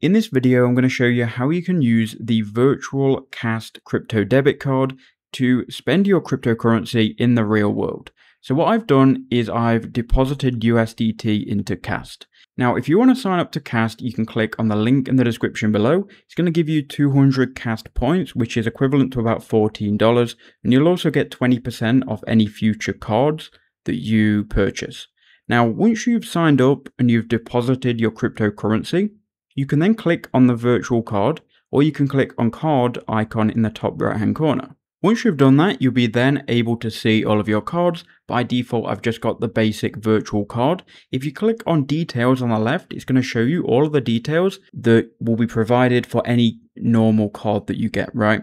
In this video, I'm going to show you how you can use the virtual KAST crypto debit card to spend your cryptocurrency in the real world. So what I've done is I've deposited USDT into KAST. Now, if you want to sign up to KAST, you can click on the link in the description below. It's going to give you 200 KAST points, which is equivalent to about $14. And you'll also get 20% off any future cards that you purchase. Now, once you've signed up and you've deposited your cryptocurrency, you can then click on the virtual card, or you can click on card icon in the top right hand corner. Once you've done that, you'll be then able to see all of your cards. By default, I've just got the basic virtual card. If you click on details on the left, it's going to show you all of the details that will be provided for any normal card that you get, right?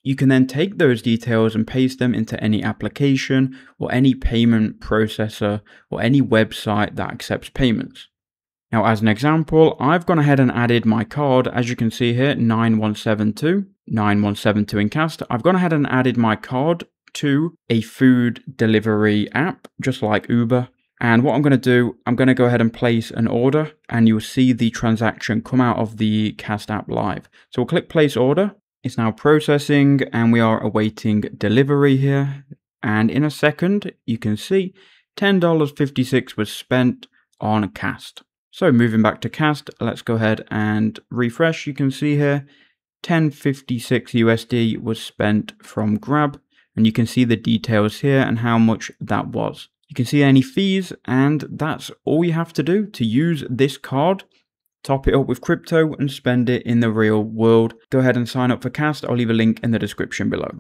You can then take those details and paste them into any application or any payment processor or any website that accepts payments. Now, as an example, I've gone ahead and added my card, as you can see here, 9172 in KAST. I've gone ahead and added my card to a food delivery app, just like Uber. And what I'm going to do, I'm going to go ahead and place an order, and you'll see the transaction come out of the KAST app live. So we'll click place order. It's now processing, and we are awaiting delivery here. And in a second, you can see $10.56 was spent on KAST. So moving back to KAST, let's go ahead and refresh. You can see here, 1056 USD was spent from Grab, and you can see the details here and how much that was. You can see any fees, and that's all you have to do to use this card. Top it up with crypto and spend it in the real world. Go ahead and sign up for KAST. I'll leave a link in the description below.